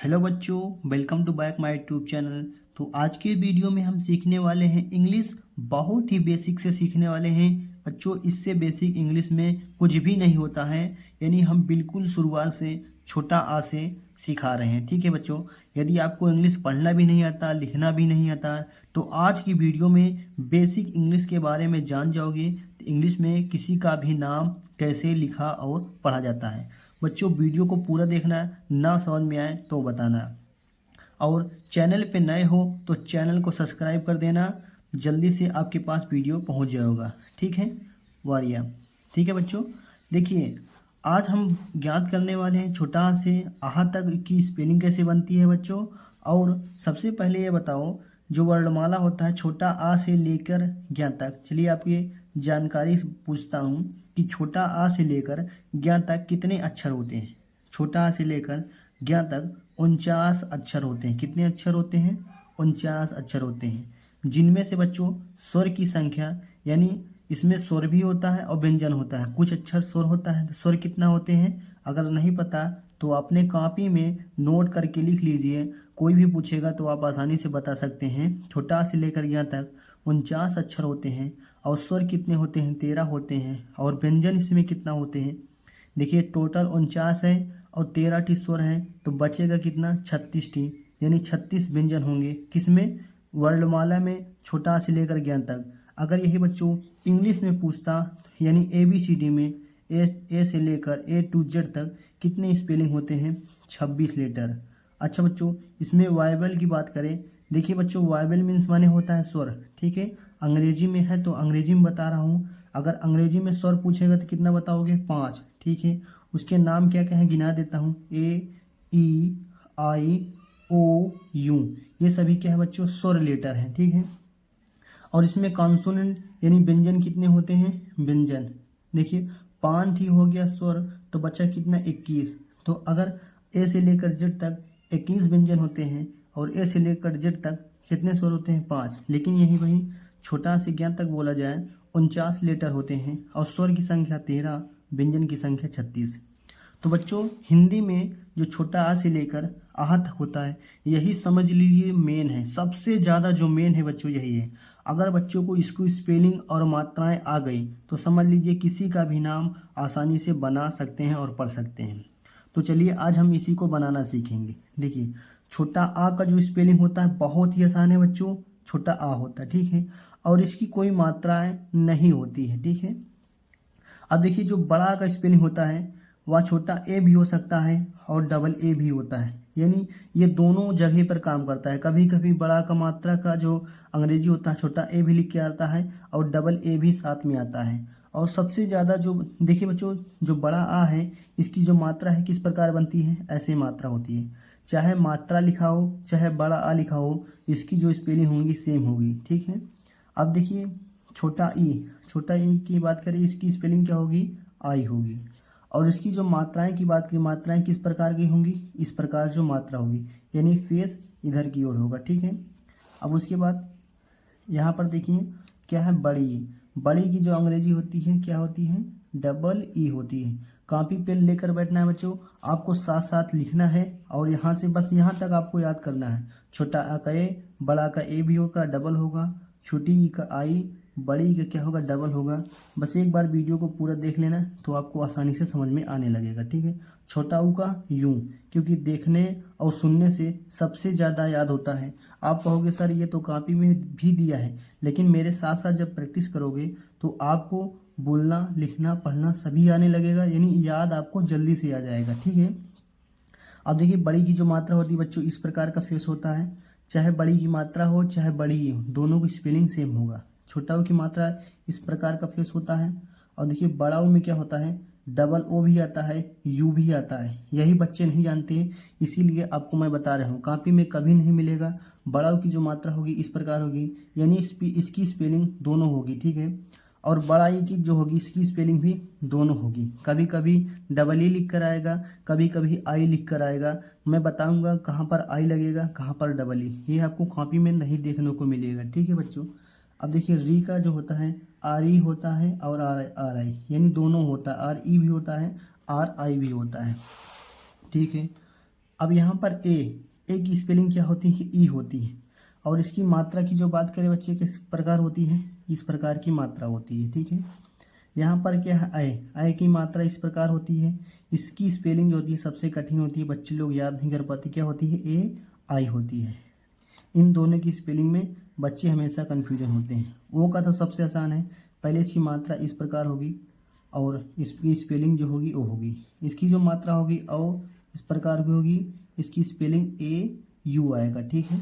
Hello बच्चों, welcome to back my YouTube channel. तो आज के वीडियो में हम सीखने वाले हैं इंग्लिश। बहुत ही बेसिक से सीखने वाले हैं बच्चों। इससे बेसिक इंग्लिश में कुछ भी नहीं होता है, यानी हम बिल्कुल शुरुआत से छोटा आ से सिखा रहे हैं। ठीक है बच्चों, यदि आपको इंग्लिश पढ़ना भी नहीं आता, लिखना भी नहीं आता, तो आज की वीडियो में बेसिक इंग्लिश के बारे में जान जाओगे। इंग्लिश में किसी का भी नाम कैसे लिखा और पढ़ा जाता है। बच्चों वीडियो को पूरा देखना, ना समझ में आए तो बताना, और चैनल पे नए हो तो चैनल को सब्सक्राइब कर देना। जल्दी से आपके पास वीडियो पहुंच जाएगा। ठीक है वारिया। ठीक है बच्चों, देखिए आज हम ज्ञात करने वाले हैं छोटा आ से आहा तक की स्पेलिंग कैसे बनती है बच्चों। और सबसे पहले ये बताओ, जो वर्णमाला होता है छोटा आ से लेकर ज्ञ तक, चलिए आपकी जानकारी पूछता हूँ कि छोटा आ से लेकर ज्ञ तक कितने अक्षर होते हैं। छोटा आ से लेकर ज्ञ तक 49 अक्षर होते हैं। कितने अक्षर होते हैं? 49 अक्षर होते हैं, जिनमें से बच्चों स्वर की संख्या, यानी इसमें स्वर भी होता है और व्यंजन होता है। कुछ अक्षर स्वर होता है, तो स्वर कितना होते हैं अगर नहीं पता तो अपने कॉपी में नोट करके लिख लीजिए। कोई भी पूछेगा तो आप आसानी से बता सकते हैं। छोटा से लेकर यहाँ तक 49 अक्षर होते हैं, और स्वर कितने होते हैं? 13 होते हैं। और व्यंजन इसमें कितना होते हैं? देखिए टोटल 49 है और 13 टी स्वर हैं, तो बचेगा कितना? 36 टी, यानी 36 व्यंजन होंगे। किसमें? वर्णमाला में छोटा से लेकर ज्ञ तक। अगर यही बच्चों इंग्लिश में पूछता, यानी ABCD में ए से लेकर A to Z तक कितने स्पेलिंग होते हैं? 26 लेटर। अच्छा बच्चों, इसमें वाइबल की बात करें, देखिए बच्चों वाइबल मीन्स माने होता है स्वर। ठीक है, अंग्रेजी में है तो अंग्रेजी में बता रहा हूँ। अगर अंग्रेजी में स्वर पूछेगा तो कितना बताओगे? 5। ठीक है, उसके नाम क्या क्या है गिना देता हूँ। A E I O U, ये सभी क्या है बच्चों? स्वर लेटर हैं। ठीक है, और इसमें कॉन्सोनेंट यानी व्यंजन कितने होते हैं? व्यंजन देखिए 5 ही हो गया स्वर, तो बचा कितना? 21। तो अगर ए से लेकर जेड तक 21 व्यंजन होते हैं, और ए से लेकर जेड तक कितने स्वर होते हैं? 5। लेकिन यही वही छोटा से ज्ञ तक बोला जाए 49 लेटर होते हैं, और स्वर की संख्या 13, व्यंजन की संख्या 36। तो बच्चों हिंदी में जो छोटा आ से लेकर आह तक होता है, यही समझ लीजिए मेन है। सबसे ज़्यादा जो मेन है बच्चों यही है। अगर बच्चों को इसको स्पेलिंग और मात्राएं आ गई तो समझ लीजिए किसी का भी नाम आसानी से बना सकते हैं और पढ़ सकते हैं। तो चलिए आज हम इसी को बनाना सीखेंगे। देखिए छोटा आ का जो स्पेलिंग होता है बहुत ही आसान है बच्चों। छोटा आ होता है, ठीक है, और इसकी कोई मात्राएं नहीं होती है। ठीक है, अब देखिए जो बड़ा का स्पेलिंग होता है वह छोटा ए भी हो सकता है और डबल ए भी होता है, यानी ये दोनों जगह पर काम करता है। कभी कभी बड़ा का मात्रा का जो अंग्रेजी होता है छोटा ए भी लिख के आता है, और डबल ए भी साथ में आता है। और सबसे ज़्यादा जो देखिए बच्चों, जो बड़ा आ है इसकी जो मात्रा है किस प्रकार बनती है? ऐसे मात्रा होती है। चाहे मात्रा लिखा हो चाहे बड़ा आ लिखा हो, इसकी जो स्पेलिंग होंगी सेम होगी। ठीक है, अब देखिए छोटा ई की बात करें, इसकी स्पेलिंग क्या होगी? आई होगी। और इसकी जो मात्राएं की बात करें, मात्राएं किस प्रकार की होंगी? इस प्रकार जो मात्रा होगी, यानी फेस इधर की ओर होगा। ठीक है, अब उसके बाद यहाँ पर देखिए क्या है? बड़ी की जो अंग्रेजी होती है क्या होती है? डबल ई होती है। कॉपी पेन लेकर बैठना है बच्चों, आपको साथ साथ लिखना है, और यहाँ से बस यहाँ तक आपको याद करना है। छोटा आ का ए, बड़ा का ए भी होगा, डबल होगा। छोटी ई का आई, बड़ी का क्या होगा? डबल होगा। बस एक बार वीडियो को पूरा देख लेना तो आपको आसानी से समझ में आने लगेगा। ठीक है, छोटा ऊ का यूं, क्योंकि देखने और सुनने से सबसे ज़्यादा याद होता है। आप कहोगे सर ये तो कॉपी में भी दिया है, लेकिन मेरे साथ साथ जब प्रैक्टिस करोगे तो आपको बोलना लिखना पढ़ना सभी आने लगेगा, यानी याद आपको जल्दी से आ जाएगा। ठीक है, अब देखिए बड़ी की जो मात्रा होती है बच्चों इस प्रकार का फेस होता है। चाहे बड़ी की मात्रा हो चाहे बड़ी ही हो, दोनों की स्पेलिंग सेम होगा। छोटा ओ की मात्रा इस प्रकार का फेस होता है। और देखिए बड़ा ओ में क्या होता है? डबल ओ भी आता है, यू भी आता है। यही बच्चे नहीं जानते, इसीलिए आपको मैं बता रहा हूँ। कॉपी में कभी नहीं मिलेगा। बड़ा ओ की जो मात्रा होगी इस प्रकार होगी, यानी इसकी स्पेलिंग दोनों होगी। ठीक है, और बड़ा ई की जो होगी इसकी स्पेलिंग भी दोनों होगी। कभी कभी डबल ई लिख कर आएगा, कभी कभी आई लिख कर आएगा। मैं बताऊंगा कहाँ पर आई लगेगा कहाँ पर डबल ई, ये आपको कॉपी में नहीं देखने को मिलेगा। ठीक है बच्चों, अब देखिए री का जो होता है आर ई होता है और आर आई, यानी दोनों होता है। आर ई भी होता है, आर आई भी होता है। ठीक है, अब यहाँ पर ए की स्पेलिंग क्या होती है? ई होती है। और इसकी मात्रा की जो बात करें बच्चे, किस प्रकार होती है? इस प्रकार की मात्रा होती है, ठीक है। यहाँ पर क्या है? आय की मात्रा इस प्रकार होती है। इसकी स्पेलिंग जो होती है सबसे कठिन होती है, बच्चे लोग याद नहीं कर पाते, क्या होती है? ए आई होती है। इन दोनों की स्पेलिंग में बच्चे हमेशा कन्फ्यूजन होते हैं। ओ का तो सबसे आसान है, पहले इसकी मात्रा इस प्रकार होगी और इसकी स्पेलिंग जो होगी ओ होगी। इसकी जो मात्रा होगी ओ इस प्रकार की होगी, इसकी स्पेलिंग ए यू आएगा, ठीक है।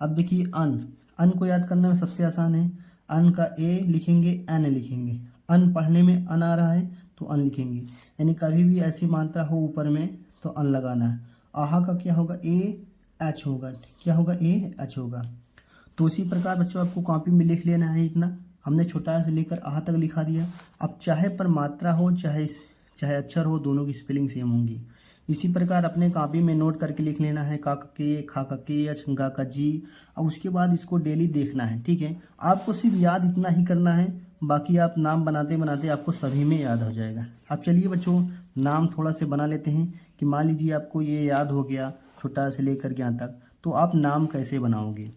अब देखिए अन को याद करना में सबसे आसान है। अन का ए लिखेंगे, एन लिखेंगे। अन पढ़ने में अन आ रहा है तो अन लिखेंगे, यानी कभी भी ऐसी मात्रा हो ऊपर में तो अन लगाना है। आहा का क्या होगा? ए एच होगा। क्या होगा? ए एच होगा। तो इसी प्रकार बच्चों आपको कॉपी में लिख लेना है। इतना हमने छोटा से लेकर आहा तक लिखा दिया। अब चाहे पर मात्रा हो चाहे अक्षर हो, दोनों की स्पेलिंग सेम होंगी। इसी प्रकार अपने कॉपी में नोट करके लिख लेना है, का के, खा का के, एच गा का जी। अब उसके बाद इसको डेली देखना है, ठीक है। आपको सिर्फ याद इतना ही करना है, बाकी आप नाम बनाते बनाते आपको सभी में याद हो जाएगा। अब चलिए बच्चों नाम थोड़ा से बना लेते हैं कि मान लीजिए आपको ये याद हो गया छोटा से लेकर के यहाँ तक, तो आप नाम कैसे बनाओगे।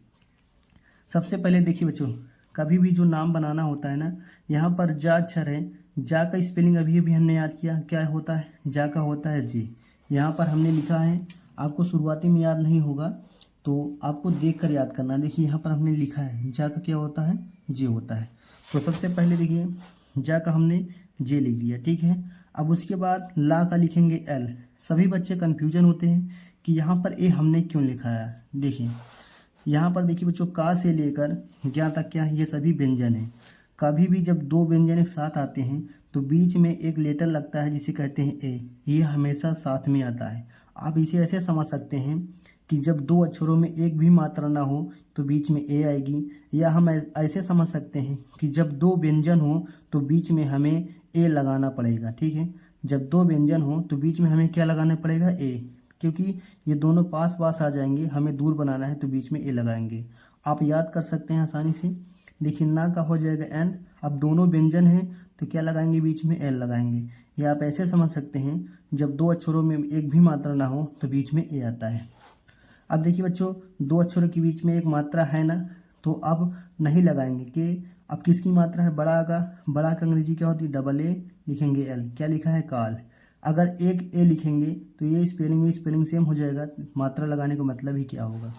सबसे पहले देखिए बच्चों, कभी भी जो नाम बनाना होता है ना, यहाँ पर जा अक्षर है, जा का स्पेलिंग अभी अभी हमने याद किया, क्या होता है? जा का होता है जे। यहाँ पर हमने लिखा है, आपको शुरुआती में याद नहीं होगा तो आपको देख कर याद करना। देखिए यहाँ पर हमने लिखा है जा का क्या होता है? जे होता है। तो सबसे पहले देखिए जा का हमने जे लिख दिया, ठीक है। अब उसके बाद ला का लिखेंगे एल। सभी बच्चे कन्फ्यूजन होते हैं कि यहाँ पर ए हमने क्यों लिखा है। देखिए यहाँ पर देखिए बच्चों, का से लेकर ज्ञा तक क्या है? ये सभी व्यंजन हैं। कभी भी जब दो व्यंजन एक साथ आते हैं तो बीच में एक लेटर लगता है जिसे कहते हैं ए। ये हमेशा साथ में आता है। आप इसे ऐसे समझ सकते हैं कि जब दो अक्षरों में एक भी मात्रा ना हो तो बीच में ए आएगी, या हम ऐसे समझ सकते हैं कि जब दो व्यंजन हो तो बीच में हमें ए लगाना पड़ेगा, ठीक है। जब दो व्यंजन हो तो बीच में हमें क्या लगाना पड़ेगा? ए, क्योंकि ये दोनों पास पास आ जाएंगे, हमें दूर बनाना है तो बीच में ए लगाएंगे। आप याद कर सकते हैं आसानी से। देखिए ना का हो जाएगा एन। अब दोनों व्यंजन हैं तो क्या लगाएंगे? बीच में एल लगाएंगे। या आप ऐसे समझ सकते हैं, जब दो अक्षरों में एक भी मात्रा ना हो तो बीच में ए आता है। अब देखिए बच्चों, दो अक्षरों के बीच में एक मात्रा है ना, तो अब नहीं लगाएंगे कि अब किसकी मात्रा है? बड़ा का अंग्रेजी क्या होती है? डबल ए लिखेंगे एल। क्या लिखा है? काल। अगर एक ए लिखेंगे तो ये स्पेलिंग सेम हो जाएगा, मात्रा लगाने का मतलब ही क्या होगा।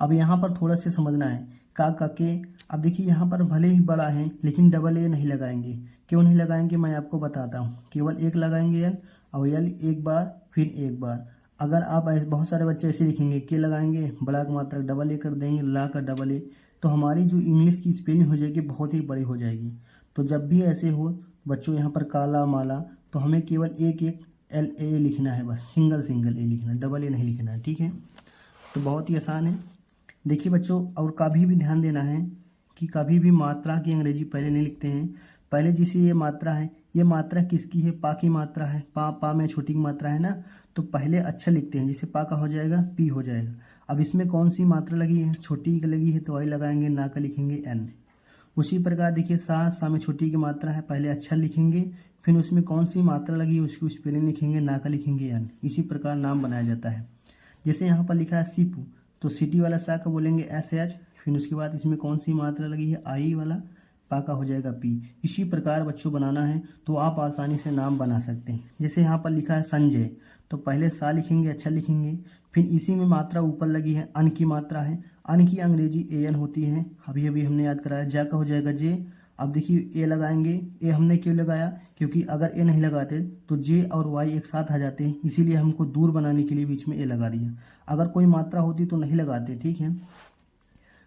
अब यहाँ पर थोड़ा सा समझना है, का के। अब देखिए यहाँ पर भले ही बड़ा है लेकिन डबल ए नहीं लगाएंगे। क्यों नहीं लगाएंगे मैं आपको बताता हूँ। केवल एक लगाएंगे एल, और एल एक बार फिर एक बार। अगर आप ऐसे बहुत सारे बच्चे ऐसे लिखेंगे, के लगाएंगे, बड़ा का मात्रा डबल ए कर देंगे, ला का डबल ए, तो हमारी जो इंग्लिश की स्पेलिंग हो जाएगी बहुत ही बड़ी हो जाएगी। तो जब भी ऐसे हो बच्चों, यहाँ पर काला माला, तो हमें केवल एक एल ए लिखना है, बस सिंगल ए लिखना है, डबल ए नहीं लिखना है, ठीक है। तो बहुत ही आसान है। देखिए बच्चों, और कभी भी ध्यान देना है कि कभी भी मात्रा की अंग्रेजी पहले नहीं लिखते हैं। पहले जैसे ये मात्रा है, ये मात्रा किसकी है? पा की मात्रा है। पा में छोटी की मात्रा है ना, तो पहले अक्षर लिखते हैं। जैसे पा का हो जाएगा पी हो जाएगा। अब इसमें कौन सी मात्रा लगी है? छोटी की लगी है तो आई लगाएंगे, ना का लिखेंगे एन। उसी प्रकार देखिए सा में छोटी की मात्रा है, पहले अक्षर लिखेंगे, फिर उसमें कौन सी मात्रा लगी है उसकी स्पेलिंग लिखेंगे, ना का लिखेंगे एन। इसी प्रकार नाम बनाया जाता है। जैसे यहाँ पर लिखा है सीपू, तो सिटी वाला सा का बोलेंगे एस एच, फिर उसके बाद इसमें कौन सी मात्रा लगी है? आई वाला, पा का हो जाएगा पी। इसी प्रकार बच्चों बनाना है तो आप आसानी से नाम बना सकते हैं। जैसे यहाँ पर लिखा है संजय, तो पहले सा लिखेंगे, अक्षर लिखेंगे, फिर इसी में मात्रा ऊपर लगी है, अन की मात्रा है। अन की अंग्रेजी ए एन होती है, अभी अभी हमने याद कराया। जा का हो जाएगा जे। अब देखिए ए लगाएंगे, ए हमने क्यों लगाया? क्योंकि अगर ए नहीं लगाते तो जे और वाई एक साथ आ जाते हैं, इसीलिए हमको दूर बनाने के लिए बीच में ए लगा दिया। अगर कोई मात्रा होती तो नहीं लगाते, ठीक है।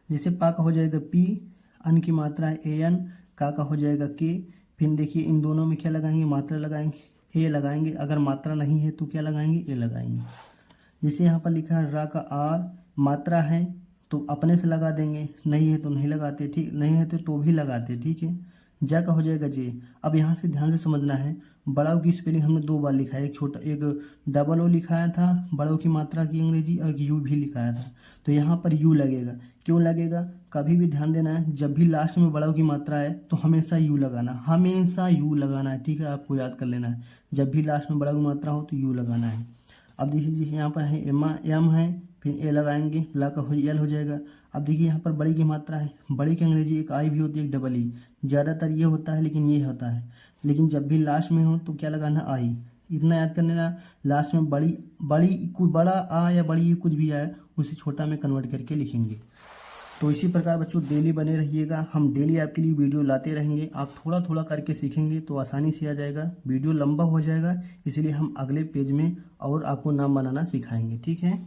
जैसे पा का हो जाएगा पी, अन की मात्रा है ए एन, का हो जाएगा के। फिर देखिए इन दोनों में क्या लगाएंगे? मात्रा लगाएंगे, ए लगाएंगे। अगर मात्रा नहीं है तो क्या लगाएंगे? ए लगाएंगे। जैसे यहाँ पर लिखा है रा का आर, मात्रा है तो अपने से लगा देंगे, नहीं है तो नहीं लगाते, ठीक, नहीं है तो भी लगाते, ठीक है। जा का हो जाएगा जे। अब यहाँ से ध्यान से समझना है, बड़ाओ की स्पेलिंग हमने दो बार लिखा है, एक डबल ओ लिखाया था बड़ों की मात्रा की अंग्रेजी, और एक यू भी लिखाया था। तो यहाँ पर यू लगेगा। क्यों लगेगा? कभी भी ध्यान देना है, जब भी लास्ट में बड़ों की मात्रा है तो हमेशा यू लगाना, हमेशा यू लगाना है, ठीक है। आपको याद कर लेना है, जब भी लास्ट में बड़ा की मात्रा हो तो यू लगाना है। अब देखिए यहाँ पर है एम है, फिर ए लगाएंगे, ला का एल हो जाएगा। अब देखिए यहाँ पर बड़ी की मात्रा है, बड़ी की अंग्रेजी एक आई भी होती है, एक डबल ई, ज़्यादातर ये होता है लेकिन ये होता है, लेकिन जब भी लास्ट में हो तो क्या लगाना, आई। इतना याद कर लेना, लास्ट में बड़ा आ या बड़ी कुछ भी आए उसे छोटा में कन्वर्ट करके लिखेंगे। तो इसी प्रकार बच्चों डेली बने रहिएगा, हम डेली आपके लिए वीडियो लाते रहेंगे। आप थोड़ा थोड़ा करके सीखेंगे तो आसानी से आ जाएगा, वीडियो लंबा हो जाएगा, इसलिए हम अगले पेज में और आपको नाम बनाना सिखाएंगे, ठीक है।